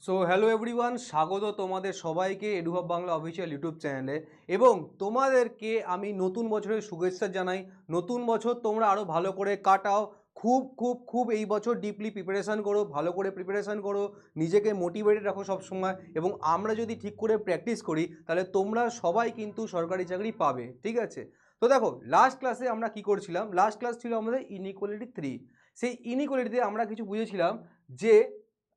So hello everyone, স্বাগত তোমাদের সবাইকে এডুহাব বাংলা অফিসিয়াল ইউটিউব চ্যানেলে। এবং তোমাদেরকে আমি নতুন বছরের শুভেচ্ছা জানাই। নতুন বছর তোমরা আরও ভালো করে কাটাও। খুব খুব খুব এই বছর ডিপলি প্রিপারেশান করো, ভালো করে প্রিপারেশান করো, নিজেকে মোটিভেটেড রাখো সবসময়। এবং আমরা যদি ঠিক করে প্র্যাকটিস করি তাহলে তোমরা সবাই কিন্তু সরকারি চাকরি পাবে, ঠিক আছে? তো দেখো, লাস্ট ক্লাসে আমরা কি করছিলাম? লাস্ট ক্লাস ছিল আমাদের ইনইকুয়ালিটি 3। সেই ইনইকুয়ালিটিতে আমরা কিছু বুঝেছিলাম যে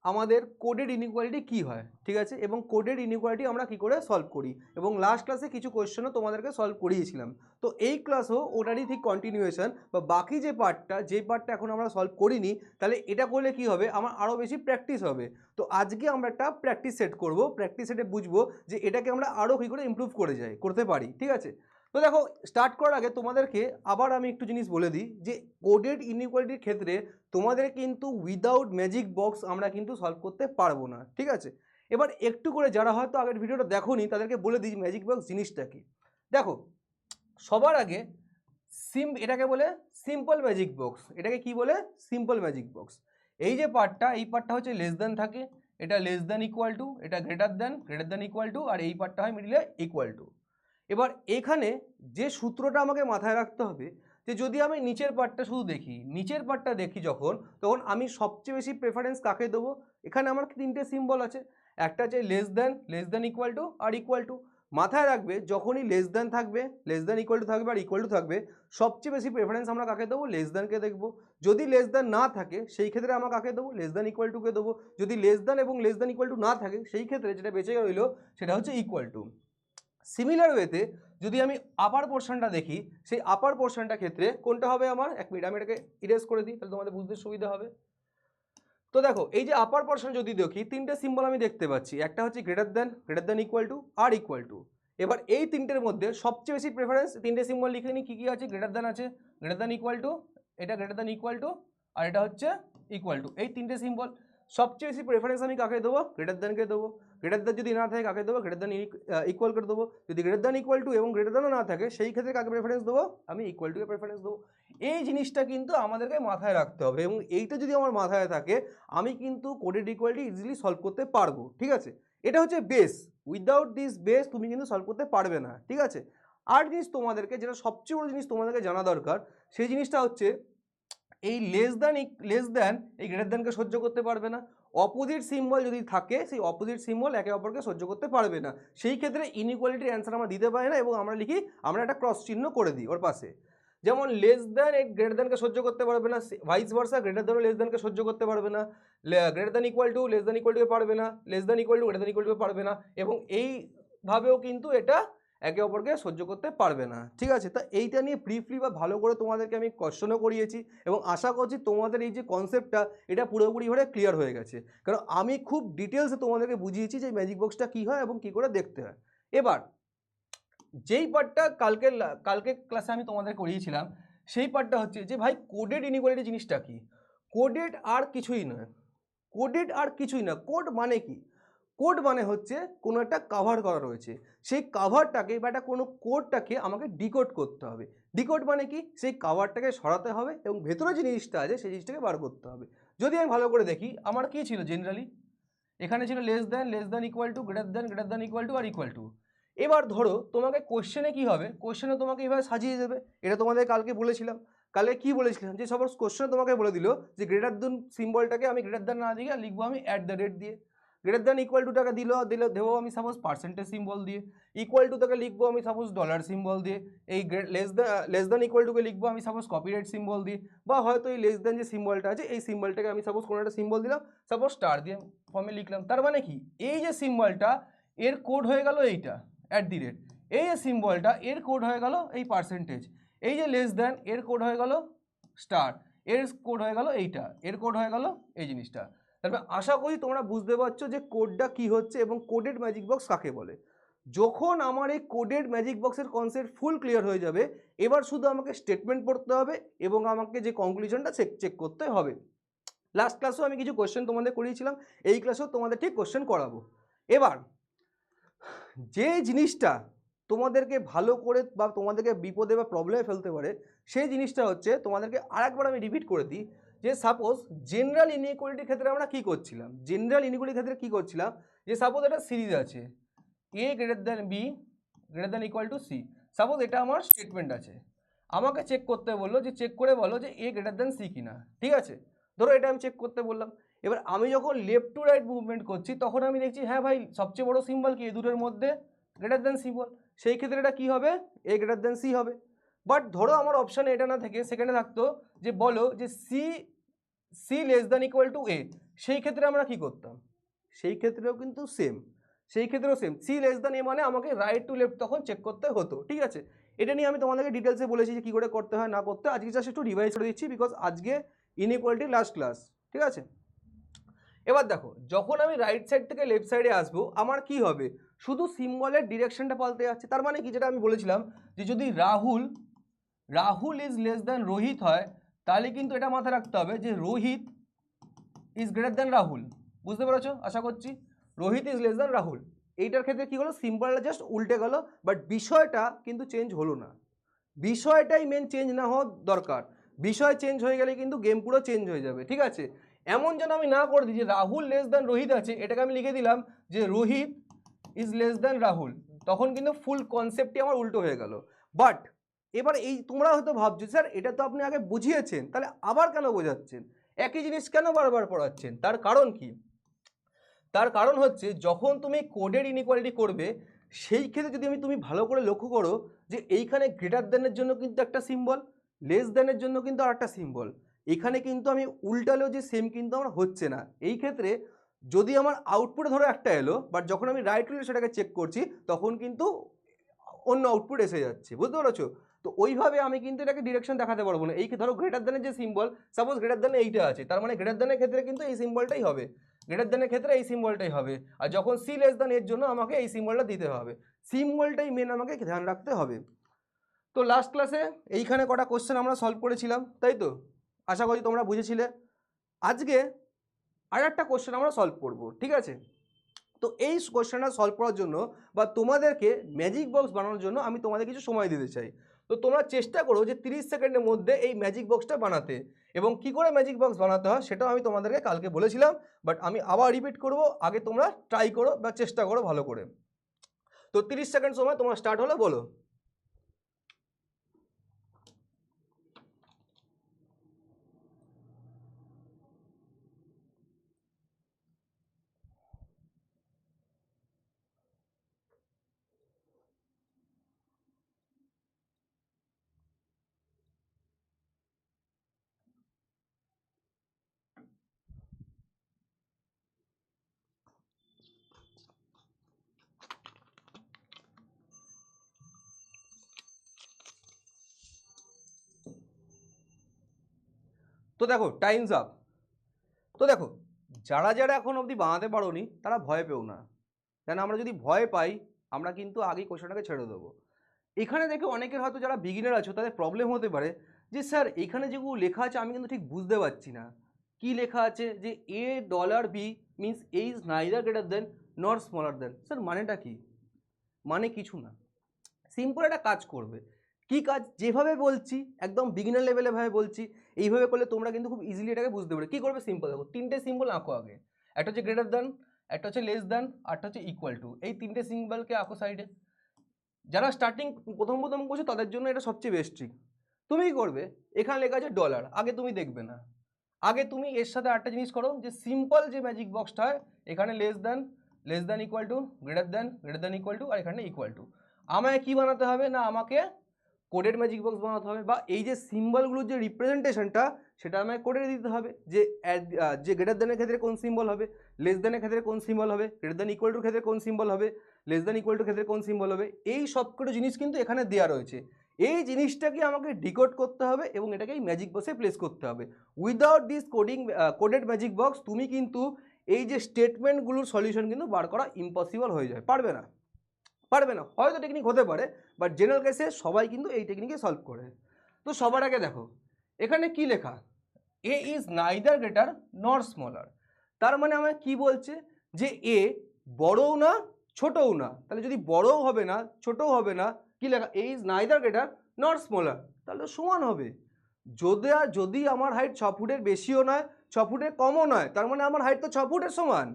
আমাদের কোডেড ইনইকুয়ালিটি কি হয়, ঠিক আছে, এবং কোডেড ইনইকুয়ালিটি আমরা কি করে সলভ করি, এবং লাস্ট ক্লাসে কিছু কোয়েশ্চেনও তোমাদেরকে সলভ করিয়েছিলাম। তো এই ক্লাসও ওটারই ঠিক কন্টিনিউয়েশন বা বাকি যে পার্টটা এখন আমরা সলভ করিনি, তাহলে এটা করলে কি হবে, আমার আরও বেশি প্র্যাকটিস হবে। তো আজকে আমরা একটা প্র্যাকটিস সেট করব। প্র্যাকটিস সেটে বুঝবো যে এটাকে আমরা আরও কী করে ইমপ্রুভ করতে পারি, ঠিক আছে? তো দেখো, স্টার্ট করার আগে তোমাদেরকে আবার আমি একটু জিনিস বলে দিই যে কোডেড ইনইকুয়ালিটির ক্ষেত্রে তোমাদের কিন্তু উইদাউট ম্যাজিক বক্স আমরা কিন্তু সলভ করতে পারবো না, ঠিক আছে? এবার একটু করে যারা হয়তো আগের ভিডিওটা দেখোনি তাদেরকে বলে দিই ম্যাজিক বক্স জিনিসটা কি। দেখো, সবার আগে এটাকে বলে সিম্পল ম্যাজিক বক্স। এটাকে কি বলে? Simple magic box. এই যে এই পার্টটা হচ্ছে লেস দেন থাকে, এটা লেস দেন ইকুয়াল টু, এটা গ্রেটার দেন ইকুয়াল টু, আর এই পার্টটা হয় মিডিলে ইকুয়াল টু। এবার এখানে যে সূত্রটা আমাকে মাথায় রাখতে হবে, যে যদি আমি নিচের পার্টটা দেখি যখন, তখন আমি সবচেয়ে বেশি প্রেফারেন্স কাকে দেবো? এখানে আমার তিনটে সিম্বল আছে, একটা আছে লেস দেন ইকুয়াল টু আর ইকুয়াল টু। মাথায় রাখবে, যখনই লেস দেন থাকবে, লেস দেন ইকুয়াল টু থাকবে আর ইকুয়াল টু থাকবে, সবচেয়ে বেশি প্রেফারেন্স আমরা কাকে দেবো? লেস দেনকে দেখবো। যদি লেস দেন না থাকে সেই ক্ষেত্রে আমরা কাকে দেবো? লেস দেন ইকুয়াল টুকে দেবো। যদি লেস দেন এবং লেস দেন ইকুয়াল টু না থাকে সেই ক্ষেত্রে যেটা বেঁচে রইলো সেটা হচ্ছে ইকুয়াল টু। সিমিলার ওয়েতে যদি আমি আপার পোর্শনটা দেখি, সেই আপার পোর্শনটার ক্ষেত্রে কোনটা হবে আমার? এক মিনিট, আমি এটাকে ইরেজ করে দিই, তাহলে তোমাদের বুঝতে সুবিধা হবে। তো দেখো, এই যে আপার পোর্শন যদি দেখি, তিনটে সিম্বল আমি দেখতে পাচ্ছি, একটা হচ্ছে গ্রেটার দেন ইকুয়াল টু আর ইকুয়াল টু। এবার এই তিনটের মধ্যে সবচেয়ে বেশি প্রেফারেন্স, তিনটে সিম্বল লিখে নিই কী কী আছে। গ্রেটার দেন আছে, গ্রেটার দেন ইকুয়াল টু, এটা গ্রেটার দেন ইকুয়াল টু, আর এটা হচ্ছে ইকুয়াল টু। এই তিনটে সিম্বল সবচেয়ে বেশি প্রেফারেন্স আমি কাকে দেবো? গ্রেটার দেনকে দেবো। গ্রেটার দেন যদি না থাকে কাকে দেবো? গ্রেটার দেন ইকুয়াল করে দেবো। যদি গ্রেটার দেন ইকুয়াল টু এবং গ্রেটার দেনও না থাকে সেই ক্ষেত্রে কাকে প্রেফারেন্স দেবো? আমি ইকুয়াল টুকে প্রেফারেন্স দেবো। এই জিনিসটা কিন্তু আমাদেরকে মাথায় রাখতে হবে, এবং এইটা যদি আমার মাথায় থাকে আমি কিন্তু কোডেড ইকুয়ালিটি ইজিলি সলভ করতে পারবো, ঠিক আছে? এটা হচ্ছে বেস। উইদাউট দিস বেস তুমি কিন্তু সলভ করতে পারবে না, ঠিক আছে? আর জিনিস তোমাদেরকে, যেটা সবচেয়ে বড় জিনিস তোমাদেরকে জানা দরকার, সেই জিনিসটা হচ্ছে এই লেস দ্যান এই গ্রেটার দ্যানকে সহ্য করতে পারবে না। অপোজিট সিম্বল যদি থাকে, সেই অপোজিট সিম্বল একে অপরকে সহ্য করতে পারবে না। সেই ক্ষেত্রে ইনইকুয়ালিটির অ্যান্সার আমরা দিতে পারি না, এবং আমরা একটা ক্রস চিহ্ন করে দিই ওর পাশে। যেমন লেস দ্যান এই গ্রেটার দ্যানকে সহ্য করতে পারবে না, vice versa greater than less দ্যানকে সহ্য করতে পারবে না, greater than equal to less than equal to পারবে না, less than equal to greater than equal to পারবে না, এবং এইভাবেও কিন্তু এটা একে অপরকে সহ্য করতে পারবে না, ঠিক আছে? তা এইটা নিয়ে ব্রিফলি বা ভালো করে তোমাদেরকে আমি কোশ্চেনও করিয়েছি, এবং আশা করছি তোমাদের এই যে কনসেপ্টটা এটা পুরোপুরিভাবে ক্লিয়ার হয়ে গেছে, কারণ আমি খুব ডিটেলসে তোমাদেরকে বুঝিয়েছি যে ম্যাজিক বক্সটা কী হয় এবং কী করে দেখতে হয়। এবার যেই পার্টটা কালকে ক্লাসে আমি তোমাদের করিয়েছিলাম, সেই পার্টটা হচ্ছে যে ভাই কোডেড ইনইকুয়ালিটি জিনিসটা কি। কোডেড আর কিছুই নয়, কোড মানে কি? কোড মানে হচ্ছে কোনো একটা কাভার করা রয়েছে, সেই কাভারটাকে বা একটা কোনো কোডটাকে আমাকে ডিকোড করতে হবে। ডিকোড মানে কি? সেই কাভারটাকে সরাতে হবে এবং ভেতরে যে জিনিসটা আছে সেই জিনিসটাকে বার করতে হবে। যদি আমি ভালো করে দেখি, আমার কি ছিল জেনারেলি, এখানে ছিল less than equal to, greater than equal to আর ইকুয়াল টু। এবার ধরো তোমাকে কোশ্চেনে কি হবে, কোশ্চেনে তোমাকে এভাবে সাজিয়ে দেবে। এটা তোমাদের কালকে বলেছিলাম। কালকে কি বলেছিলাম, যে সাপোজ কোশ্চেনে তোমাকে বলে দিল যে গ্রেটার দেন সিম্বলটাকে আমি গ্রেটার দেন না দিয়ে লিখবো আমি @ দিয়ে, গ্রেটার দেন ইকুয়াল টুটাকে দেবো আমি সাপোজ পার্সেন্টেজ সিম্বল দিয়ে, ইকুয়াল টু তাকে লিখবো আমি সাপোজ ডলার সিম্বল দিয়ে, এই লেস দেন ইকুয়াল টুকে লিখবো আমি সাপোজ কপিরাইট সিম্বল দিয়ে, বা হয়তো এই লেস দেন যে সিম্বলটা আছে এই সিম্বলটাকে আমি সাপোজ কোনো একটা সিম্বল দিলাম, সাপোজ স্টার দিয়ে ফর্মে লিখলাম। তার মানে কি, এই যে সিম্বলটা এর কোড হয়ে গেল এইটা @ এই যে সিম্বলটা এর কোড হয়ে গেল এই পার্সেন্টেজ, এই যে লেস দেন এর কোড হয়ে গেল স্টার, এর কোড হয়ে গেল এইটা, এর কোড হয়ে গেল এই জিনিসটা। তারপরে আশা করি তোমরা বুঝতে পারছো যে কোডটা কি হচ্ছে এবং কোডেড ম্যাজিক বক্স কাকে বলে। যখন আমার এই কোডেড ম্যাজিক বক্সের কনসেপ্ট ফুল ক্লিয়ার হয়ে যাবে, এবার শুধু আমাকে স্টেটমেন্ট পড়তে হবে এবং আমাকে যে কনক্লুশনটা চেক করতে হবে। লাস্ট ক্লাসেও আমি কিছু কোশ্চেন তোমাদের করিয়েছিলাম, এই ক্লাসেও তোমাদের ঠিক কোশ্চেন করাবো। এবার যে জিনিসটা তোমাদেরকে ভালো করে বা তোমাদেরকে বিপদে বা প্রবলেমে ফেলতে পারে, সেই জিনিসটা হচ্ছে, তোমাদেরকে আরেকবার আমি রিপিট করে দিই, যে সাপোজ জেনারেল ইনইকুয়ালিটির ক্ষেত্রে আমরা কি করছিলাম, জেনারেল ইনইকুয়ালিটির ক্ষেত্রে কি করছিলাম, যে সাপোজ একটা সিরিজ আছে a greater than b greater than equal two c, suppose এটা আমার স্টেটমেন্ট আছে, আমাকে চেক করতে বললো যে চেক করে বলো যে a গ্রেটার দ্যান c কিনা, ঠিক আছে, ধরো এটা আমি চেক করতে বললাম। এবার আমি যখন লেফট টু রাইট মুভমেন্ট করছি তখন আমি দেখছি হ্যাঁ ভাই সবচেয়ে বড় সিম্বল কি এই দুটোর মধ্যে, গ্রেটার দ্যান সিম্বল, সেই ক্ষেত্রে এটা কী হবে, a গ্রেটার দ্যান c হবে। বাট ধরো আমার অপশানে এটা না থেকে সেখানে থাকতো যে বলো যে c less than equal two a, সেই ক্ষেত্রে আমরা কি করতাম, সেই ক্ষেত্রেও কিন্তু সেম, সেই ক্ষেত্রেও same c less than a মানে আমাকে রাইট টু লেফট তখন চেক করতে হতো, ঠিক আছে। এটা নিয়ে আমি তোমাদেরকে ডিটেলসে বলেছি যে কী করে করতে হয় না করতে, আজকে জাস্ট একটু রিভাইজ করে দিচ্ছি বিকজ আজকে ইনইকুয়ালিটি লাস্ট ক্লাস, ঠিক আছে। এবার দেখো যখন আমি রাইট সাইড থেকে লেফট সাইডে আসবো আমার কি হবে, শুধু সিম্বলের ডিরেকশনটা পাল্টে যাচ্ছে। তার মানে কি, যেটা আমি বলেছিলাম যে যদি Rahul is less than Rohit হয় তাহলে কিন্তু এটা মাথায় রাখতে হবে যে Rohit is greater than Rahul, বুঝতে পেরেছো আশা করছি, Rohit is less than Rahul. এইটার ক্ষেত্রে কি হলো, সিম্বলটা জাস্ট উল্টে গেল, বাট বিষয়টা কিন্তু চেঞ্জ হলো না, বিষয়টাই মেন চেঞ্জ না হওয়া দরকার, বিষয় চেঞ্জ হয়ে গেলে কিন্তু গেম পুরো চেঞ্জ হয়ে যাবে, ঠিক আছে। এমন যেন আমি না করে দিই যে রাহুল লেস দ্যান রোহিত আছে, এটাকে আমি লিখে দিলাম যে Rohit is less than Rahul, তখন কিন্তু ফুল কনসেপ্টই আমার উল্টো হয়ে গেল। বাট এবার এই তোমরা হয়তো ভাবছো স্যার এটা তো আপনি আগে বুঝিয়েছেন, তাহলে আবার কেন বোঝাচ্ছেন, একই জিনিস কেন বারবার পড়াচ্ছেন, তার কারণ কি, তার কারণ হচ্ছে যখন তুমি কোডের ইনইকুয়ালিটি করবে সেই ক্ষেত্রে যদি তুমি ভালো করে লক্ষ্য করো যে এইখানে গ্রেটার দ্যানের জন্য কিন্তু একটা সিম্বল, লেস দ্যানের জন্য কিন্তু আর একটা সিম্বল, এখানে কিন্তু আমি উল্টালেও যে সেম কিন্তু আমার হচ্ছে না। এই ক্ষেত্রে যদি আমার আউটপুটে ধরো একটা এলো, বাট যখন আমি রাইট উইলে সেটাকে চেক করছি তখন কিন্তু অন্য আউটপুট এসে যাচ্ছে, বুঝতে পারছো। তো ওইভাবে আমি কিন্তু এটাকে ডিরেকশন দেখাতে পারবো না। এই ধরো গ্রেটার দ্যানের যে সিম্বল, সাপোজ গ্রেটার দ্যানে এইটা আছে, তার মানে গ্রেটার দ্যানের ক্ষেত্রে কিন্তু এই সিম্বলটাই হবে, গ্রেটার দ্যানের ক্ষেত্রে এই সিম্বলটাই হবে, আর যখন সি লেস দ্যান এর জন্য আমাকে এই সিম্বলটা দিতে হবে, সিম্বলটাই মেন আমাকে ধ্যান রাখতে হবে। তো লাস্ট ক্লাসে এইখানে কটা কোশ্চেন আমরা সলভ করেছিলাম, তাই তো, আশা করি তোমরা বুঝেছিলে। আজকে আর একটা কোশ্চেন আমরা সলভ করব, ঠিক আছে। তো এই কোশ্চেনটা সলভ করার জন্য বা তোমাদেরকে ম্যাজিক বক্স বানানোর জন্য আমি তোমাদের কিছু সময় দিতে চাই। তো তোমরা চেষ্টা করো যে 30 সেকেন্ডের মধ্যে এই ম্যাজিক বক্সটা বানাতে, এবং কি করে ম্যাজিক বক্স বানাতে হয় সেটাও আমি তোমাদেরকে কালকে বলেছিলাম, বাট আমি আবার রিপিট করব, আগে তোমরা ট্রাই করো বা চেষ্টা করো ভালো করে। তো 30 সেকেন্ড সময় তোমার স্টার্ট হলো, বলো। তো দেখো টাইমস আপ। তো দেখো যারা যারা এখন অবধি বানাতে পারোনি তারা ভয় পেও না, কেন আমরা যদি ভয় পাই আমরা কিন্তু আগেই কোশ্চেনটাকে ছেড়ে দেবো। এখানে দেখে অনেকের হয়তো যারা বিগিনার আছো তাদের প্রবলেম হতে পারে যে স্যার এখানে যেগুলো লেখা আছে আমি কিন্তু ঠিক বুঝতে পারছি না, কি লেখা আছে যে A dollar B means A is neither greater than not smaller than, sir মানেটা কি, মানে কিছু না, সিম্পল একটা কাজ করবে, কি কাজ, যেভাবে বলছি একদম বিগিনার লেভেলে ভাবে বলছি এইভাবে করলে তোমরা কিন্তু খুব ইজিলি এটাকে বুঝতে পারবে। কি করবে, সিম্পল দেখো, তিনটে সিম্বল আঁকো আগে, একটা হচ্ছে গ্রেটার দেন, একটা হচ্ছে লেস দেন, আরটা হচ্ছে ইকুয়াল টু, এই তিনটে সিম্বলকে আঁকো সাইডে। যারা স্টার্টিং প্রথম প্রথম করছো তাদের জন্য এটা সবচেয়ে বেস্ট ট্রিক। তুমি কি করবে, এখানে লেখা আছে ডলার, আগে তুমি দেখবে না, আগে তুমি এর সাথে আরেকটা জিনিস করো যে সিম্পল যে ম্যাজিক বক্সটা হয় এখানে less than equal to, greater than equal to, আর এখানে ইকুয়াল টু, আমায় কি বানাতে হবে না, আমাকে কোডেড ম্যাজিক বক্স বানাতে হবে, বা এই যে সিম্বলগুলোর যে রিপ্রেজেন্টেশনটা সেটা আমায় কোডে দিতে হবে, যে যে গ্রেটার দেনের ক্ষেত্রে কোন সিম্বল হবে, লেস দেনের ক্ষেত্রে কোন সিম্বল হবে, গ্রেটার দেন ইকুয়াল টুর ক্ষেত্রে কোন সিম্বল হবে, লেস দেন ইকুয়াল টুর ক্ষেত্রে কোন সিম্বল হবে, এই সবকটা জিনিস কিন্তু এখানে দেওয়া রয়েছে। এই জিনিসটাকে আমাকে ডিকোড করতে হবে এবং এটাকে এই ম্যাজিক বক্সে প্লেস করতে হবে। Without this coded magic box তুমি কিন্তু এই যে স্টেটমেন্টগুলোর সলিউশন কিন্তু বার করা ইম্পসিবল হয়ে যায়, পারবে না, হয়তো টেকনিক হতে পারে, বাট জেনারেল কেসে সবাই কিন্তু এই টেকনিকে সলভ করে। তো সবার আগে দেখো এখানে কি লেখা, এ ইজ নাইদার গ্রেটার নর স্মলার, তার মানে আমার কি বলছে যে এ বড়ও না ছোটও না, তাহলে যদি বড়ও হবে না ছোটও হবে না, কি লেখা, এ ইজ নাইদার গ্রেটার নর স্মলার, তাহলে সমান হবে। যদি আমার হাইট 6 ফুটের বেশিও নয় 6 ফুটের কমও নয়, তার মানে আমার হাইট তো 6 ফুটের সমান।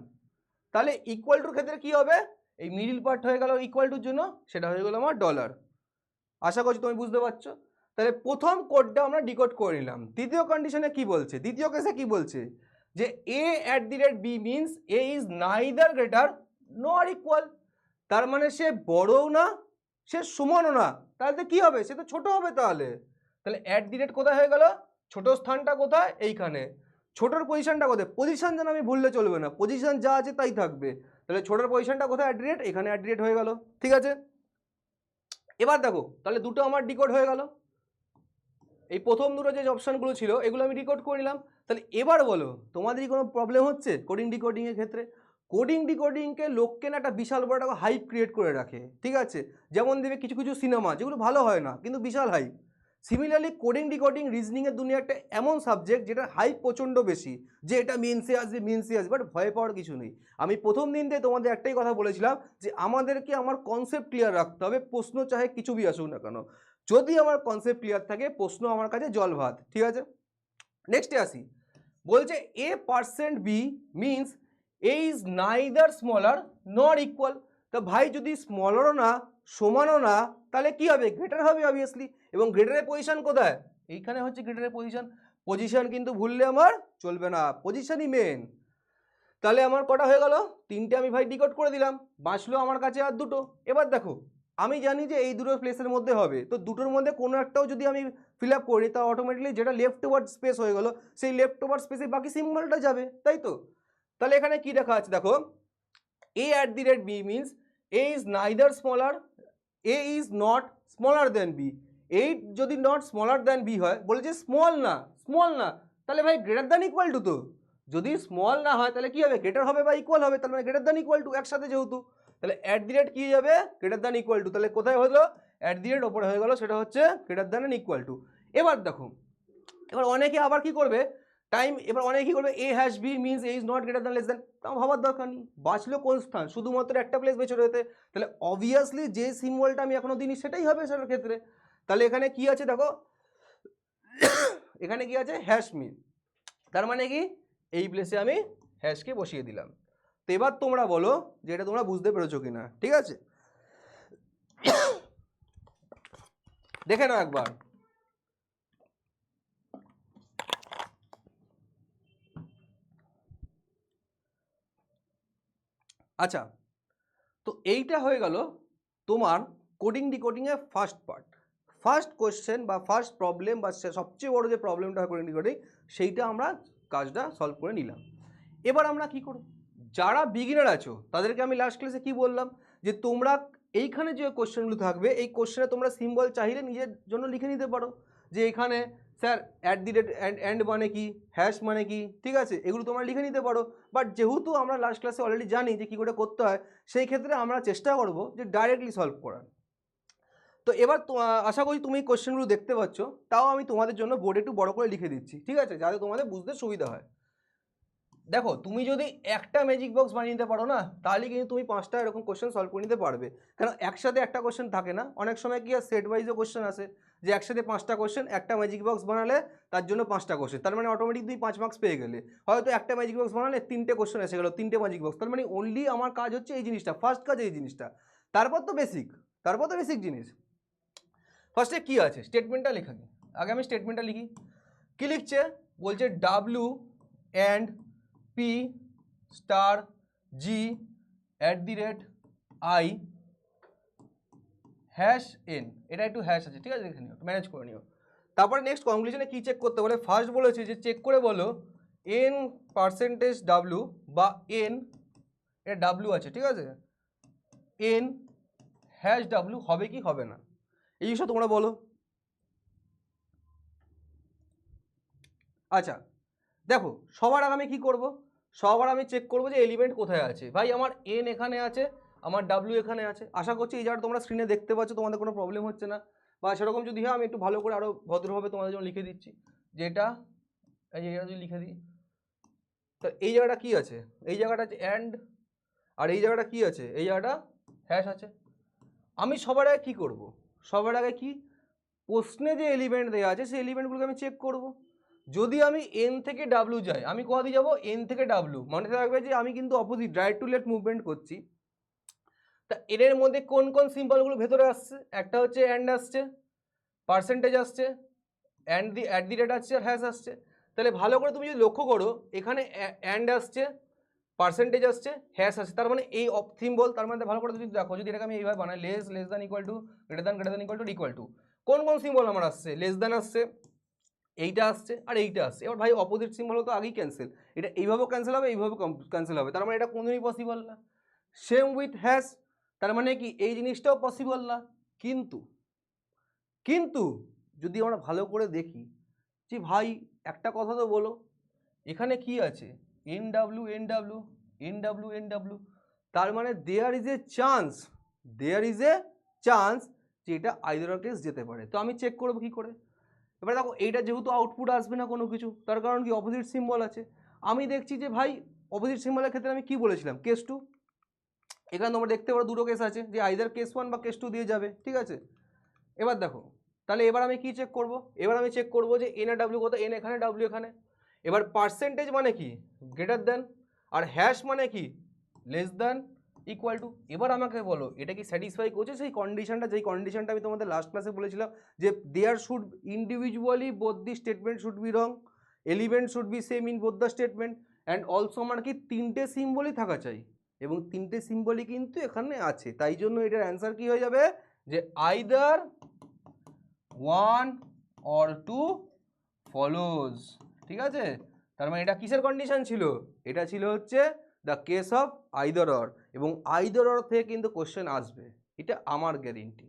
তাহলে ইকুয়াল টুর ক্ষেত্রে কি হবে, এই মিডিল পার্ট হয়ে গেল ইকুয়াল টুর জন্য, সেটা হয়ে গেল আমার ডলার। আশা করছি তুমি বুঝতে পারছো। তাহলে প্রথম কোডটা আমরা ডিকোড করে নিলাম। দ্বিতীয় কন্ডিশনে কি বলছে, দ্বিতীয় কেসে কি বলছে, যে a at the rate b means a is neither greater nor equal। তার মানে সে বড়ও না সে সমানও না, তাহলে কি হবে, সে তো ছোট হবে। তাহলে তাহলে অ্যাট দি রেট কোথায় হয়ে গেল, ছোট স্থানটা কোথায়, এইখানে। ছোটোর পজিশনটা কোথায়, পজিশন যেন আমি ভুললে চলবে না, পজিশন যা আছে তাই থাকবে। তাহলে ছোটোর পজিশনটা কোথায়, অ্যাট দি রেট, এখানে অ্যাট দি রেট হয়ে গেল। ঠিক আছে, এবার দেখো তাহলে দুটো আমার ডিকোড হয়ে গেল। এই প্রথম দুটো যে অপশানগুলো ছিল এগুলো আমি ডিকোড করে নিলাম। তাহলে এবার বলো তোমাদেরই কোনো প্রবলেম হচ্ছে কোডিং ডিকোডিংয়ের ক্ষেত্রে? কোডিং ডিকোডিংকে লোককে না একটা বিশাল বড় একটা হাইপ ক্রিয়েট করে রাখে। ঠিক আছে, যেমন দেবে কিছু কিছু সিনেমা যেগুলো ভালো হয় না কিন্তু বিশাল হাইপ। সিমিলারলি কোডিং ডিকোডিং রিজনিংয়ের দুনিয়া একটা এমন সাবজেক্ট যেটা হাইপ প্রচণ্ড বেশি, যে এটা মেন্সে আসবে মেন্সে আসবে, বাট ভয় পাওয়ার কিছু নেই। আমি প্রথম দিন দিয়ে তোমাদের একটাই কথা বলেছিলাম যে আমাদেরকে আমার কনসেপ্ট ক্লিয়ার রাখতে হবে, প্রশ্ন চাহে কিছু বি আসুক না কেন। যদি আমার কনসেপ্ট ক্লিয়ার থাকে প্রশ্ন আমার কাছে জল ভাত। ঠিক আছে, নেক্সটে আসি। বলছে a% b means a is neither smaller নর ইকুয়াল। তো ভাই যদি স্মলারও না সমানও না তাহলে কি হবে, গ্রেটার হবে অবভিয়াসলি। এবং গ্রেটারের পজিশন কোথায়, এইখানে হচ্ছে গ্রেটারের পজিশন। পজিশন কিন্তু ভুললে আমার চলবে না, পজিশনই মেন। তাহলে আমার কটা হয়ে গেল, তিনটে আমি ভাই ডিকোড করে দিলাম, বাঁচলো আমার কাছে আর দুটো। এবার দেখো আমি জানি যে এই দুটো প্লেসের মধ্যে হবে, তো দুটোর মধ্যে কোনো একটাও যদি আমি ফিল আপ করি তা অটোমেটিকলি যেটা লেফট ওভার স্পেস হয়ে গেল সেই লেফট ওভার স্পেসে বাকি সিম্বলটা যাবে, তাই তো। তাহলে এখানে কি দেখা আছে দেখো, a at the rate b means a is neither smaller, a is not smaller than b। এই যদি নট স্মলার দ্যান বি হয়, বলেছে স্মল না, তাহলে ভাই গ্রেটার দ্যান ইকুয়াল টু। তো যদি স্মল না হয় তাহলে কি হবে, গ্রেটার হবে বা ইকুয়াল হবে, তার মানে গ্রেটার দ্যান ইকুয়াল টু একসাথে যেহেতু। তাহলে অ্যাট দি রেট কি যাবে, গ্রেটার দ্যান ইকুয়াল টু। তাহলে কোথায় হলো, অ্যাট দি রেট ওপরে হয়ে গেল, সেটা হচ্ছে greater than and equal to. এবার দেখো, এবার অনেকে আবার কি করবে টাইম, এবার অনেকে কি করবে, A hash B means A is not greater than less than. তাও ভাবার দরকার নেই, বাঁচলো কোন স্থান, শুধুমাত্র একটা প্লেস বেছে রয়েছে। তাহলে অবভিয়াসলি যে সিম্বলটা আমি এখনো দিইনি সেটাই হবে সেটার ক্ষেত্রে। তাহলে এখানে কি আছে দেখো, এখানে কি আছে, হ্যাশ মিন, তার মানে কি এই প্লেসে আমি হ্যাশকে বসিয়ে দিলাম। তো এবার তোমরা বলো যে এটা তোমরা বুঝতে পেরেছো কিনা। ঠিক আছে, দেখে নাও একবার। আচ্ছা, তো এইটা হয়ে গেল তোমার কোডিং ডিকোডিংয়ের ফার্স্ট পার্ট। ফার্স্ট কোয়েশ্চেন বা ফার্স্ট প্রবলেম বা সবচেয়ে বড় যে প্রবলেমটা হয় কোডিং ডিকোডিং, সেইটা আমরা কাজটা সলভ করে নিলাম। এবার আমরা কি করব, যারা বিগিনার আছো তাদেরকে আমি লাস্ট ক্লাসে কি বললাম, যে তোমরা এইখানে যে কোশ্চেনগুলো থাকবে এই কোশ্চেনে তোমরা সিম্বল চাইলে নিজের জন্য লিখে নিতে পারো, যে এখানে sir at the rate and মানে কি, হ্যাশ মানে কি। ঠিক আছে, এগুলো তোমরা লিখে নিতে পারো। বাট যেহেতু আমরা লাস্ট ক্লাসে অলরেডি জানি যে কী করে করতে হয়, সেই ক্ষেত্রে আমরা চেষ্টা করব যে ডাইরেক্টলি সলভ করার। তো এবার আশা করি তুমি কোশ্চেনগুলো দেখতে পাচ্ছ, তাও আমি তোমাদের জন্য বোর্ডে একটু বড় করে লিখে দিচ্ছি। ঠিক আছে, যাতে তোমাদের বুঝতে সুবিধা হয়। দেখো তুমি যদি একটা ম্যাজিক বক্স বানিয়ে নিতে পারো না, তাহলে কিন্তু তুমি 5টা এরকম কোশ্চেন সলভ করে নিতে পারবে। কারণ একসাথে একটা কোশ্চেন থাকে না, অনেক সময় কি সেট ওয়াইজও কোশ্চেন আসে, যে একসাথে 5টা কোশ্চেন, একটা ম্যাজিক বক্স বানালে তার জন্য 5টা কোশ্চেন, তার মানে অটোমেটিক তুমি 5 মার্কস পেয়ে গেলে। হয়তো একটা ম্যাজিক বক্স বানালে 3টে কোশ্চেন এসে গেলো, 3টে ম্যাজিক বক্স, তার মানে অনলি আমার কাজ হচ্ছে এই জিনিসটা, ফার্স্ট কাজ এই জিনিসটা। তারপর তো বেসিক জিনিস। ফার্স্টে কি আছে, স্টেটমেন্টটা লেখা। আগে আমি স্টেটমেন্টটা লিখি। কি লিখছে, বলছে W and P star G at the rate I hash N, এটা একটু হ্যাশ আছে, ঠিক আছে, দেখে নিও, ম্যানেজ করে নিও। তারপরে নেক্সট কনক্লুশনে কী চেক করতে বলে, ফার্স্ট বলেছে যে চেক করে বলো এন পার্সেন্টেজ ডাব্লিউ বা এন, এটা ডাব্লিউ আছে, ঠিক আছে, এন হ্যাশ ডাব্লিউ হবে কি হবে না, এই জিনিসটা তোমরা বলো। আচ্ছা দেখো, সবার আগে আমি কী করবো, সবার আমি চেক করবো যে এলিমেন্ট কোথায় আছে। ভাই আমার এন এখানে আছে, আমার ডাব্লিউ এখানে আছে। আশা করছি এই জায়গাটা তোমরা স্ক্রিনে দেখতে পাচ্ছ, তোমাদের কোনো প্রবলেম হচ্ছে না। বা সেরকম যদি হয় আমি একটু ভালো করে আরও ভদ্রভাবে তোমাদের জন্য লিখে দিচ্ছি, যে এটা এই জায়গাটা যদি লিখে দিই, তো এই জায়গাটা কী আছে, এই জায়গাটা আছে অ্যান্ড, আর এই জায়গাটা কী আছে, এই জায়গাটা হ্যাশ আছে। আমি সবার আগে কী করবো, সবার আগে কি প্রশ্নে যে এলিমেন্ট দেওয়া আছে সেই এলিমেন্টগুলোকে আমি চেক করব। যদি আমি এন থেকে ডাব্লিউ যাই, আমি কোথা দিয়ে যাবো? এন থেকে ডাব্লিউ। মনে রাখবে যে আমি কিন্তু opposite right to left movement করছি। তা এর মধ্যে কোন কোন সিম্বলগুলো ভেতরে আসছে? একটা হচ্ছে অ্যান্ড আসছে, পার্সেন্টেজ আসছে, অ্যাট দি রেট আসছে, আর হ্যাশ আসছে। তাহলে ভালো করে তুমি যদি লক্ষ্য করো, এখানে অ্যান্ড আসছে, পার্সেন্টেজ আসছে, হ্যাশ আসছে, তার মানে এই সিম্বল। তার মানে ভালো করে যদি দেখো, যদি এটাকে আমি এইভাবে বানাই, less than equal to, greater than equal two, কোন কোন সিম্বল আমার আসছে? লেস দ্যান আসছে, এইটা আসছে, আর এইটা আসছে। এবার ভাই অপোজিট সিম্বল তো আগেই ক্যান্সেল, এটা এইভাবেও ক্যান্সেল হবে, এইভাবে ক্যান্সেল হবে, তার মানে এটা কোনোদিনই পসিবল না। সেম উইথ হ্যাশ, তার মানে কি এই জিনিসটাও পসিবল না। কিন্তু কিন্তু যদি আমরা ভালো করে দেখি যে ভাই একটা কথা তো বলো, এখানে কি আছে? N W N W N W N W, তার মানে দেয়ার ইজ এ চান্স যে এটা আইদার কেস যেতে পারে। তো আমি চেক করবো কি করে? এবার দেখো, এইটা যেহেতু আউটপুট আসবে না কোনো কিছু, তার কারণ কি অপোজিট সিম্বল আছে। আমি দেখছি যে ভাই অপোজিট সিম্বলের ক্ষেত্রে আমি কি বলেছিলাম? Case two. এখানে তোমরা দেখতে পারো দুটো কেস আছে, যে আইদার কেস 1 বা কেস 2 দিয়ে যাবে, ঠিক আছে। এবার দেখো, তাহলে এবার আমি কি চেক করব? এবার আমি চেক করব যে এন আর ডাব্লিউ কত, এন এখানে, ডাব্লিউ এখানে। এবার পার্সেন্টেজ মানে কি? গ্রেটার দেন, আর হ্যাশ মানে কি? Less than equal to. এবার আমাকে বলো, এটা কি স্যাটিসফাই করছে সেই কন্ডিশনটা, যেই কন্ডিশনটা আমি তোমাদের লাস্ট ক্লাসে বলেছিলাম, যে there should individually both the statement should be wrong, element should be same in both the statement, and also আমার কি তিনটে সিম্বলই থাকা চাই, এবং তিনটে সিম্বলই কিন্তু এখানে আছে। তাই জন্য এটার অ্যান্সার কি হয়ে যাবে? যে আইদার 1 or 2 follows, ঠিক আছে। তার মানে এটা কিসের কন্ডিশন ছিল? এটা ছিল হচ্ছে the case of either or, এবং আইদার অর থেকে কিন্তু কোশ্চেন আসবে, এটা আমার গ্যারেন্টি।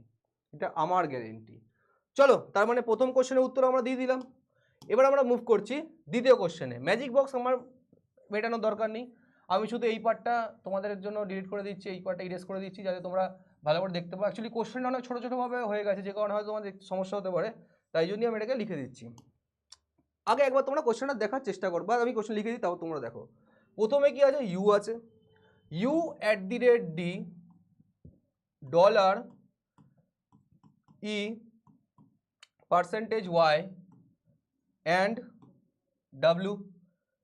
চলো, তার মানে প্রথম কোশ্চেনের উত্তর আমরা দিয়ে দিলাম। এবার আমরা মুভ করছি দ্বিতীয় কোশ্চেনে। ম্যাজিক বক্স আমার মেটানোর দরকার নেই, আমি শুধু এই পার্টটা তোমাদের জন্য ডিলিট করে দিচ্ছি, এই পার্টটা ইরেজ করে দিচ্ছি, যাতে তোমরা ভালো করে দেখতে পাও। অ্যাকচুয়ালি কোশ্চেনটা অনেক ছোটো ছোটোভাবে হয়ে গেছে, যে কারণে হয়তো তোমাদের সমস্যা হতে পারে, তাই জন্যই আমি এটাকে লিখে দিচ্ছি। আগে একবার তোমরা কোশ্চেনটা দেখার চেষ্টা করো, বা আমি কোশ্চেন লিখে দিই, তাও তোমরা দেখো। প্রথমে কি আছে? ইউ আছে, U at the rate D dollar E percentage Y and W,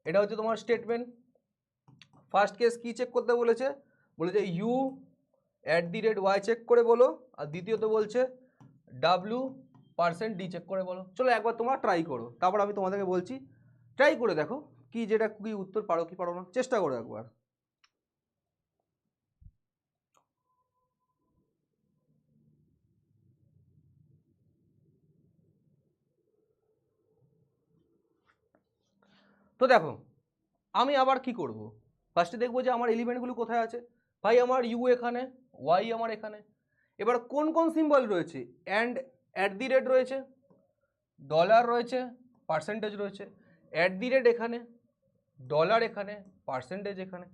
এটা হচ্ছে তোমার স্টেটমেন্ট। ফার্স্ট কেস কি চেক করতে বলেছে? বলেছে U at the rate Y check করে বলো, আর দ্বিতীয়ত বলছে ডাব্লিউ পার্সেন্ট ডি চেক করে বলো। চলো একবার তোমরা ট্রাই করো, তারপর আমি তোমাদেরকে বলছি। ট্রাই করে দেখো কি, যেটা কি উত্তর পারো কি পারো না, চেষ্টা করো একবার। তো দেখো, আমি আবার কি করব? ফার্স্টে দেখবো যে আমার এলিমেন্টগুলো কোথায় আছে। ভাই আমার ইউ এখানে, ওয়াই আমার এখানে। এবার কোন কোন সিম্বল রয়েছে? অ্যান্ড অ্যাট দি রেট রয়েছে, ডলার রয়েছে, পার্সেন্টেজ রয়েছে। অ্যাট দি রেট এখানে, ডলার এখানে, পার্সেন্টেজ এখানে।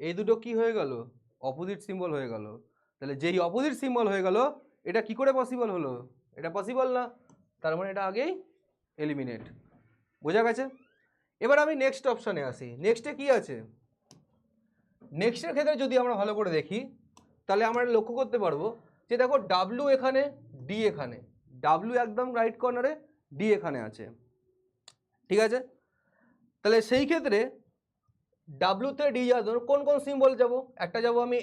এই দুটো কি হয়ে গেল? অপোজিট সিম্বল হয়ে গেল। তাহলে যেই অপোজিট সিম্বল হয়ে গেল, এটা কি করে পসিবল হলো? এটা পসিবল না, তার মানে এটা আগেই এলিমিনেট। বোঝা গেছে? এবার আমি নেক্সট অপশানে আসি। নেক্সটে কি আছে? নেক্সটের ক্ষেত্রে যদি আমরা ভালো করে দেখি, তাহলে আমরা লক্ষ্য করতে পারবো যে দেখো ডাব্লু এখানে, ডি এখানে, ডাব্লু একদম রাইট কর্নারে, ডি এখানে আছে, ঠিক আছে। তাহলে সেই ক্ষেত্রে ডাব্লুতে ডি যাওয়ার জন্য কোন কোন সিম্বল যাব? একটা যাব আমি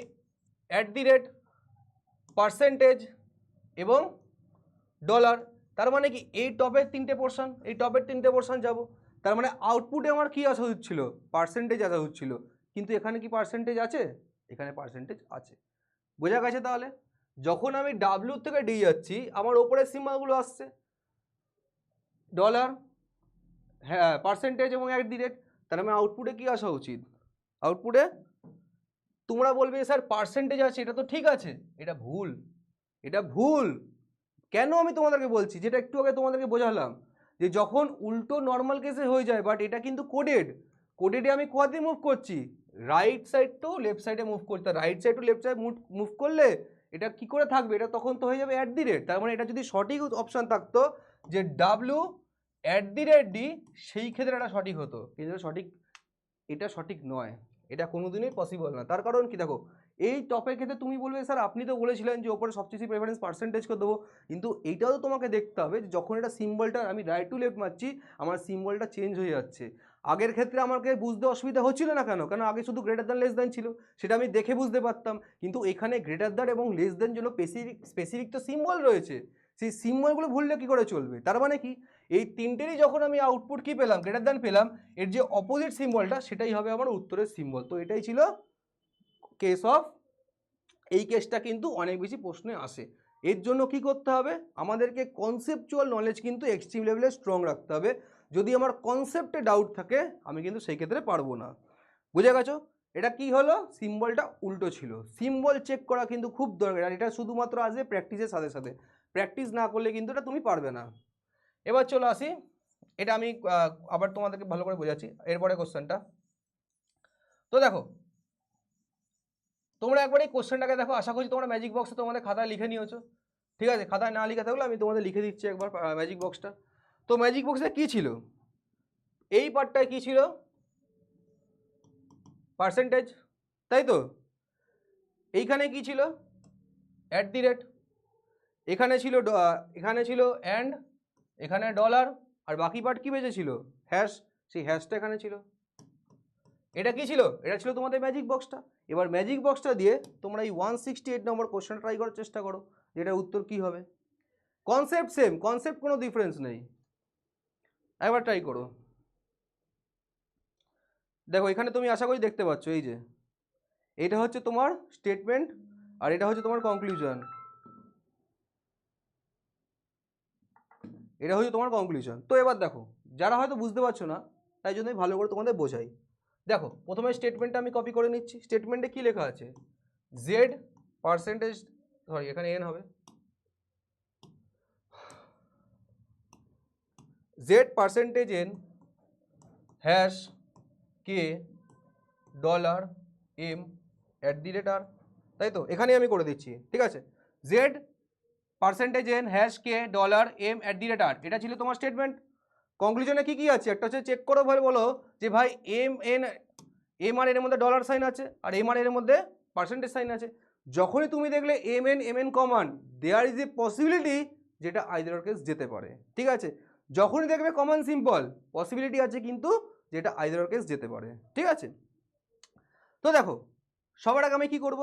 অ্যাট দি রেট, পার্সেন্টেজ এবং ডলার। তার মানে কি এই টপের তিনটে পোর্শন যাব। তার মানে আউটপুটে আমার কি আসা উচিত ছিল? পার্সেন্টেজ আসা উচিত ছিল, কিন্তু এখানে কি পার্সেন্টেজ আছে? এখানে পার্সেন্টেজ আছে। বোঝা গেছে? তাহলে যখন আমি ডাব্লিউ থেকে ডি যাচ্ছি, আমার ওপরের সিম্বলগুলো আসছে ডলার, হ্যাঁ, পার্সেন্টেজ এবং অ্যাট দি রেট। তার মানে আউটপুটে কি আসা উচিত? আউটপুটে তোমরা বলবে স্যার পার্সেন্টেজ আছে, এটা তো ঠিক আছে। এটা ভুল, এটা ভুল। কেন আমি তোমাদেরকে বলছি, যেটা একটু আগে তোমাদেরকে বোঝালাম, যে যখন উল্টো নর্মাল কেসে হয়ে যায়, বাট এটা কিন্তু কোডেডে আমি কোথা দিয়ে মুভ করছি? রাইট সাইড টু লেফট সাইডে মুভ করতে, right side to left side move করলে এটা কি করে থাকবে? এটা তখন তো হয়ে যাবে অ্যাট দি রেট। তার মানে এটা যদি সঠিক অপশান থাকতো যে W at the rate D, সেই ক্ষেত্রে এটা সঠিক হতো, কিন্তু এটা সঠিক নয়, এটা কোনোদিনই পসিবল না। তার কারণ কি, দেখো এই টপের ক্ষেত্রে তুমি বলবে স্যার আপনি তো বলেছিলেন যে ওপরে সবচেয়ে বেশি প্রেফারেন্স পার্সেন্টেজকে দেবো, কিন্তু এইটাও তো তোমাকে দেখতে হবে যে যখন এটা সিম্বলটা আমি রাইট টু লেফট মারছি আমার সিম্বলটা চেঞ্জ হয়ে যাচ্ছে। আগের ক্ষেত্রে আমাকে বুঝতে অসুবিধা হচ্ছিল না কেন, কেন আগে শুধু গ্রেটার দ্যান লেস দ্যান ছিল, সেটা আমি দেখে বুঝতে পারতাম, কিন্তু এখানে গ্রেটার দ্যান এবং লেস দ্যান জন্য স্পেসিফিক তো সিম্বল রয়েছে, সেই সিম্বলগুলো ভুললে কী করে চলবে। তার মানে কি, এই তিনটেরই যখন আমি আউটপুট কি পেলাম, গ্রেটার দ্যান পেলাম, এর যে অপোজিট সিম্বলটা সেটাই হবে আমার উত্তরের সিম্বল। তো এটাই ছিল কেস অফ, এই কেসটা কিন্তু অনেক বেশি প্রশ্নে আসে। এর জন্য কি করতে হবে, আমাদেরকে কনসেপচুয়াল নলেজ কিন্তু এক্সট্রিম লেভেলে স্ট্রং রাখতে হবে। যদি আমার কনসেপ্টে ডাউট থাকে আমি কিন্তু সেই ক্ষেত্রে পারবো না। বুঝে গেছো? এটা কি হলো, সিম্বলটা উল্টো ছিল। সিম্বল চেক করা কিন্তু খুব দরকার, আর এটা শুধুমাত্র আসবে প্র্যাকটিসের সাথে সাথে, প্র্যাকটিস না করলে কিন্তু এটা তুমি পারবে না। এবার চলো আসি, এটা আমি আবার তোমাদেরকে ভালো করে বোঝাচ্ছি এরপরে কোশ্চেনটা। তো দেখো তোমরা একবার এই কোশ্চেনটাকে দেখো, আশা করছি তোমরা ম্যাজিক বক্সে তোমাদের খাতায় লিখে নিয়েছো, ঠিক আছে? খাতায় না লিখে থাকলে আমি তোমাদের লিখে দিচ্ছি একবার ম্যাজিক বক্সটা। তো ম্যাজিক বক্সে কি ছিল, এই পার্টটায় কি ছিল, পার্সেন্টেজ, তাই তো? এইখানে কি ছিল, অ্যাট দি রেট, এখানে ছিল এখানে ছিল অ্যান্ড, এখানে ডলার, আর বাকি পার্ট কি বেঁচেছিল, হ্যাশ, সেই হ্যাশটা এখানে ছিল। এটা কি ছিল, এটা ছিল তোমাদের ম্যাজিক বক্সটা। এবার ম্যাজিক বক্সটা দিয়ে তোমরা এই 168 নম্বর কোশ্চেন ট্রাই করার চেষ্টা করো, যেটার উত্তর কি হবে। কনসেপ্ট সেম, কনসেপ্ট কোনো ডিফারেন্স নেই, একবার ট্রাই করো। দেখো এখানে তুমি আশা করি দেখতে পাচ্ছ, এই যে এটা হচ্ছে তোমার স্টেটমেন্ট আর এটা হচ্ছে তোমার কনক্লুশন, এটা হচ্ছে তোমার কনক্লুশন। তো এবার দেখো, যারা হয়তো বুঝতে পারছো না তাই জন্য আমি ভালো করে তোমাদের বোঝাই। দেখো প্রথমে স্টেটমেন্টটা আমি কপি করে নিচ্ছি। স্টেটমেন্টে কি লেখা আছে, জেড পার্সেন্টেজ, সরি এখানে এন হবে, Z percentage N hash K dollar M at the rate R, তাই তো? এখানে আমি করে দিচ্ছি, ঠিক আছে? Z percentage N hash K dollar M at the rate R, এটা ছিল তোমার স্টেটমেন্ট। কনক্লুশনে কি কি আছে, একটা হচ্ছে চেক করো ভাই, বলো যে ভাই এম আর এর মধ্যে ডলার সাইন আছে আর এম আর এর মধ্যে পার্সেন্টেজ সাইন আছে। যখনই তুমি দেখলে M N common, there is a possibility যেটা আইদার কেস যেতে পারে, ঠিক আছে? যখনই দেখবে কমন সিম্পল, পসিবিলিটি আছে কিন্তু যেটা আইদার কেস যেতে পারে, ঠিক আছে? তো দেখো সবার আগে আমি কি করব,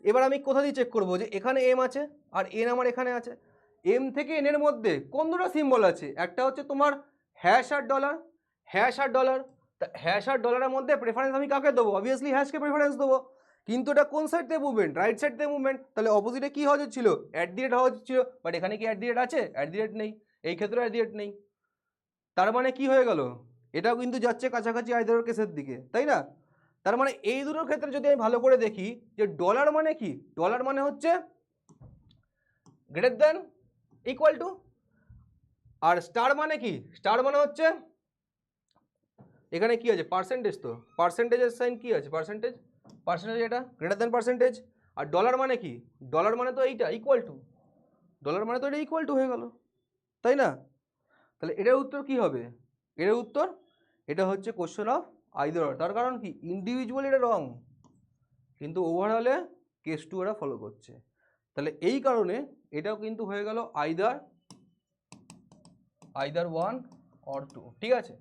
এবার আমি কোথা দিয়ে চেক করব যে এখানে এম আছে আর এন আমার এখানে আছে, এম থেকে এন এর মধ্যে কোন দুটো সিম্বল আছে, একটা হচ্ছে তোমার হ্যাশ আর ডলার, হ্যাশ আর ডলার। তা হ্যাশ আর ডলারের মধ্যে প্রেফারেন্স আমি কাকে দেবো, অবভিয়াসলি হ্যাশকে প্রেফারেন্স দেবো, কিন্তু এটা কোন সাইড থেকে মুভমেন্ট, রাইট সাইড থেকে মুভমেন্ট, তাহলে অপোজিটে কি হওয়া যাচ্ছিল, অ্যাট দি রেট হওয়া যাচ্ছিল, বাট এখানে কি অ্যাট দি রেট আছে, অ্যাট দি রেট নেই, এই ক্ষেত্রে অ্যাট দি রেট নেই। তার মানে কি হয়ে গেল, এটাও কিন্তু যাচ্ছে কাছাকাছি আইদার কেসের দিকে, তাই না? তার মানে এই দুটোর ক্ষেত্রে যদি আমি ভালো করে দেখি যে ডলার মানে কি, ডলার মানে হচ্ছে গ্রেটার দেন ইকুয়াল টু, আর স্টার মানে কি, স্টার মানে হচ্ছে এখানে কি আছে, পার্সেন্টেজ, তো পার্সেন্টেজের সাইন কি আছে, পার্সেন্টেজ, পার্সেন্টেজ এটা গ্রেটার দেন পার্সেন্টেজ। আর ডলার মানে কি, ডলার মানে তো এইটা ইকুয়াল টু, ডলার মানে তো এটা ইকুয়াল টু হয়ে গেল, তাই না? তাহলে এটার উত্তর কি হবে, এটার উত্তর, এটা হচ্ছে কোশ্চেন অফ আইদার। তার কারণ কি, ইন্ডিভিজুয়ালি এটা রং, কিন্তু ওভারঅলে কেস টু এরা ফলো করছে, তাহলে এই কারণে এটাও কিন্তু হয়ে গেল আইদার ওয়ান অর টু, ঠিক আছে?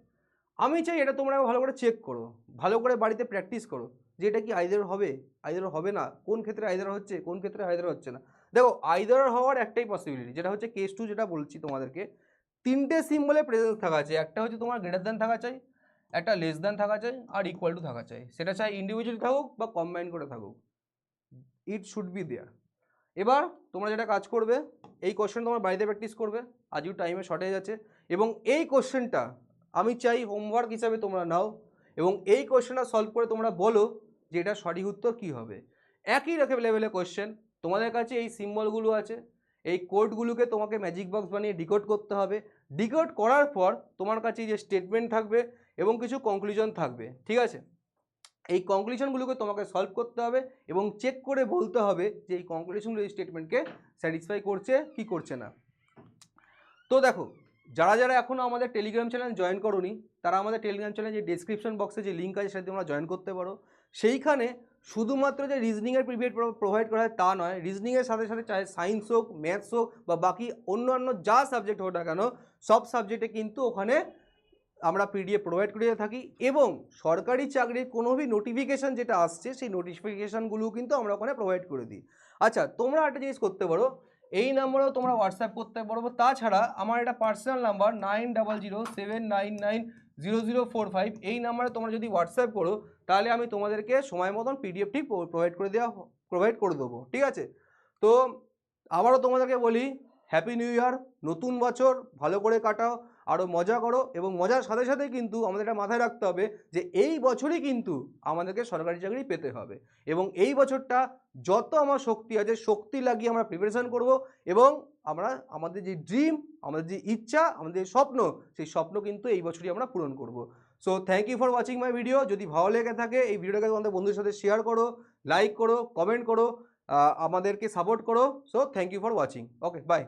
আমি চাই এটা তোমরা ভালো করে চেক করো, ভালো করে বাড়িতে প্র্যাকটিস করো যে এটা কি আইদার হবে, আইদার হবে না, কোন ক্ষেত্রে আইদার হচ্ছে, কোন ক্ষেত্রে আইদার হচ্ছে না। দেখো আইদার হওয়ার একটাই পসিবিলিটি, যেটা হচ্ছে কেস টু, যেটা বলছি তোমাদেরকে, তিনটে সিম্বলে প্রেজেন্স থাকা চাই, একটা হচ্ছে তোমার গ্রেটার দ্যান থাকা চাই, একটা লেস দ্যান থাকা চাই, আর ইকুয়াল টু থাকা চাই, সেটা চাই ইন্ডিভিজুয়ালি থাকুক বা কম্বাইন করে থাকুক, ইট শুড বি দেয়ার। এবার তোমরা যেটা কাজ করবে, এই কোশ্চেন তোমার বাড়িতে প্র্যাকটিস করবে, আজও টাইমে শর্টেজ আছে, এবং এই কোশ্চেনটা আমি চাই হোমওয়ার্ক হিসাবে তোমরা নাও, এবং এই কোশ্চেনটা সলভ করে তোমরা বলো যে এটা সঠিক উত্তর কী হবে। একই রকম লেভেলে কোশ্চেন, তোমাদের কাছে এই সিম্বলগুলো আছে, এই কোডগুলোকে তোমাকে ম্যাজিক বক্স বানিয়ে ডিকোড করতে হবে, ডিকোড করার পর তোমার কাছে যে স্টেটমেন্ট থাকবে এবং কিছু কনক্লুশন থাকবে, ঠিক আছে? এই কনক্লুশনগুলোকে তোমাকে সলভ করতে হবে এবং চেক করে বলতে হবে যে এই কনক্লুশনগুলো এই স্টেটমেন্টকে স্যাটিসফাই করছে কি করছে না। তো দেখো যারা যারা এখনও আমাদের টেলিগ্রাম চ্যানেল জয়েন করোনি, তারা আমাদের টেলিগ্রাম চ্যানেল যে ডেসক্রিপশন বক্সে যে লিঙ্ক আছে সেটা তোমরা জয়েন করতে পারো। সেইখানে শুধুমাত্র যে রিজনিংয়ের পিডিএফ প্রোভাইড করা হয় তা নয়, রিজনিংয়ের সাথে সাথে চাহে সায়েন্স হোক, ম্যাথস হোক বা বাকি অন্যান্য যা সাবজেক্ট হোক না কেন, সব সাবজেক্টে কিন্তু ওখানে আমরা পিডিএফ প্রোভাইড করে থাকি। এবং সরকারি চাকরির কোনো ভি নোটিফিকেশান যেটা আসছে সেই নোটিফিকেশানগুলোও কিন্তু আমরা ওখানে প্রোভাইড করে দিই। আচ্ছা, তোমরা একটা জিনিস করতে পারো, এই নাম্বারেও তোমরা হোয়াটসঅ্যাপ করতে পারো। তাছাড়া আমার একটা পার্সোনাল নাম্বার 9007990045, এই নাম্বারে তোমরা যদি হোয়াটসঅ্যাপ করো তাহলে আমি তোমাদেরকে সময় মতন পিডিএফটি প্রোভাইড করে দেবো, ঠিক আছে? তো আবারও তোমাদেরকে বলি, হ্যাপি নিউ ইয়ার, নতুন বছর ভালো করে কাটাও, আরও মজা করো। এবং মজার সাথে সাথে কিন্তু আমাদের এটা মাথায় রাখতে হবে যে এই বছরই কিন্তু আমাদেরকে সরকারি চাকরি পেতে হবে, এবং এই বছরটা যত আমার শক্তি আছে শক্তি লাগিয়ে আমরা প্রিপারেশান করব, এবং আমরা আমাদের যে ড্রিম, আমাদের যে ইচ্ছা, আমাদের যে স্বপ্ন, সেই স্বপ্ন কিন্তু এই বছরই আমরা পূরণ করব। So thank you for watching my video. যদি ভালো লেগে থাকে এই ভিডিওটাকে তোমাদের বন্ধুদের সাথে শেয়ার করো, লাইক করো, কমেন্ট করো, আমাদেরকে সাপোর্ট করো। So thank you for watching. Okay, by.